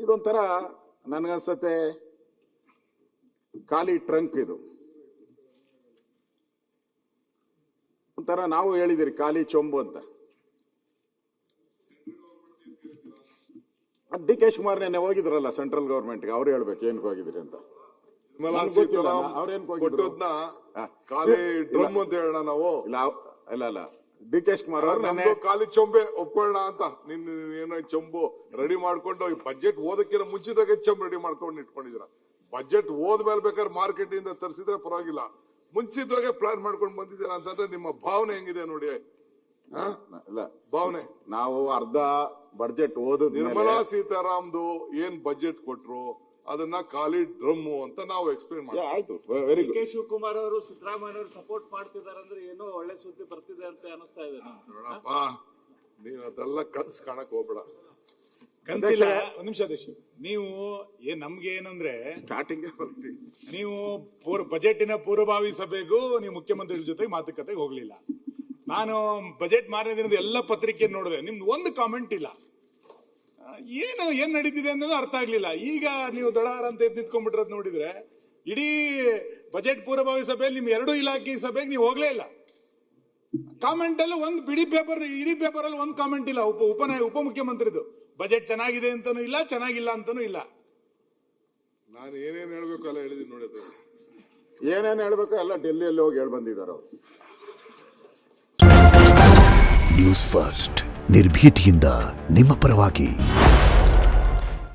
ಇದೊಂಥರ ನನಗನ್ಸತ್ತೆ ಖಾಲಿ ಟ್ರಂಕ್. ಇದು ಒಂಥರ ನಾವು ಹೇಳಿದಿರಿ ಖಾಲಿ ಚೊಂಬು ಅಂತ. ಡಿ ಕೆ ಶಿವಕುಮಾರ್ ನೆನ್ನೆ ಹೋಗಿದ್ರಲ್ಲ ಸೆಂಟ್ರಲ್ ಗವರ್ಮೆಂಟ್ಗೆ, ಅವ್ರು ಹೇಳ್ಬೇಕು ಏನಕ್ಕೆ ಹೋಗಿದ್ರಿ ಅಂತ. ಖಾಲಿ ಡ್ರಮ್ ಅಂತ ಹೇಳೋಣ ನಾವು. ಇಲ್ಲ ಡಿ ಕೆ ಶಿವಕುಮಾರ್ ನಮ್ದು ಖಾಲಿ ಚೊಂಬೆ ಒಪ್ಕೊಳ್ಳೋಣ ಅಂತ. ಏನೋ ಚೊಂಬು ರೆಡಿ ಮಾಡ್ಕೊಂಡು ಬಜೆಟ್ ಓದಕ್ಕಿಂತ ಮುಂಚಿತಾಗೆ ಚೊಂಬು ರೆಡಿ ಮಾಡ್ಕೊಂಡು ಇಟ್ಕೊಂಡಿದ್ರ. ಬಜೆಟ್ ಓದ್ಮೇಲೆ ಬೇಕಾದ್ರೆ ಮಾರ್ಕೆಟ್ ಇಂದ ತರಿಸಿದ್ರೆ ಪರವಾಗಿಲ್ಲ, ಮುಂಚಿತವಾಗಿ ಪ್ಲಾನ್ ಮಾಡ್ಕೊಂಡು ಬಂದಿದ್ದೀರಾ ಅಂತಂದ್ರೆ ನಿಮ್ಮ ಭಾವನೆ ಹೆಂಗಿದೆ ನೋಡಿ. ಇಲ್ಲ ಭಾವನೆ ನಾವು ಅರ್ಧ ಬಜೆಟ್ ಓದ ನಿರ್ಮಲಾ ಸೀತಾರಾಮ್ದು ಏನ್ ಬಜೆಟ್ ಕೊಟ್ರು ಅದನ್ನ ಖಾಲಿ ಡ್ರಮ್ ಅಂತ ನಾವು ಎಕ್ಸ್ಪ್ಲೇನ್ ಮಾಡಿ. ಆಯ್ತು, ವೆರಿ ಗುಡ್. ಕೆ ಶಿವಕುಮಾರ್ ಅವರು ಸಿದ್ದರಾಮಯ್ಯ ಅವರು ಸಪೋರ್ಟ್ ಮಾಡ್ತಿದ್ದಾರೆ ಅಂದ್ರೆ ಏನೋ ಒಳ್ಳೆ ಸುದ್ದಿ ಬರ್ತಿದೆ ಅಂತ ಅನಿಸ್ತಾ ಇದೆ. ನೋಡಪ್ಪ, ನೀವ್ ಅದೆಲ್ಲ ಕನ್ಸ್ ಕಾಣಕ್ ಹೋಗ್ಬೇಡ. ಕನ್ಸಿಲ್ಲ. ಒಂದ್ ನಿಮಿಷ ಅಧ್ಯಕ್ಷ, ನೀವು ನಮ್ಗೆ ಏನಂದ್ರೆ ಸ್ಟಾರ್ಟಿಂಗ್ ನೀವು ಬಜೆಟಿನ ಪೂರ್ವಭಾವಿ ಸಭೆಗೂ ನೀವು ಮುಖ್ಯಮಂತ್ರಿಗಳ ಜೊತೆ ಮಾತುಕತೆಗೆ ಹೋಗ್ಲಿಲ್ಲ. ನಾನು ಬಜೆಟ್ ಮಾರನೇ ದಿನದ ಎಲ್ಲ ಪತ್ರಿಕೆ ನೋಡಿದೆ, ನಿಮ್ದು ಒಂದು ಕಾಮೆಂಟ್ ಇಲ್ಲ. ಏನ್ ನಡೀತಿದೆ ಅನ್ನೋದು ಅರ್ಥ ಆಗ್ಲಿಲ್ಲ. ಈಗ ನೀವು ದಡಾರ ಅಂತ ನಿಂತ್ಕೊಂಡ್ಬಿಟ್ರದ್ ನೋಡಿದ್ರೆ ಇಡೀ ಬಜೆಟ್ ಪೂರ್ವಭಾವಿ ಸಭೆಯಲ್ಲಿ ನಿಮ್ ಎರಡೂ ಇಲಾಖೆ ಸಭೆಗೆ ನೀವು ಹೋಗ್ಲೇ ಇಲ್ಲ. ಕಾಮೆಂಟ್ ಅಲ್ಲಿ ಒಂದು ಇಡೀ ಪೇಪರ್ ಅಲ್ಲಿ ಒಂದು ಕಾಮೆಂಟ್ ಇಲ್ಲ. ಉಪಮುಖ್ಯಮಂತ್ರಿದು ಬಜೆಟ್ ಚೆನ್ನಾಗಿದೆ ಅಂತಾನೂ ಇಲ್ಲ, ಚೆನ್ನಾಗಿಲ್ಲ ಅಂತಾನೂ ಇಲ್ಲ. ನಾನು ಏನೇನ್ ಹೇಳ್ಬೇಕು ಎಲ್ಲ ಹೇಳಿದೀನಿ ನೋಡಿ. ಏನೇನು ಹೇಳ್ಬೇಕು ಎಲ್ಲ ಡೆಲ್ಲಿಯಲ್ಲಿ ಹೋಗಿ ಹೇಳಿ ಬಂದಿದ್ದಾರೆ ಅವರು. ನ್ಯೂಸ್ ಫಸ್ಟ್ ನಿರ್ಭೀತಿಯಿಂದ ನಿಮ್ಮ ಪರವಾಗಿ.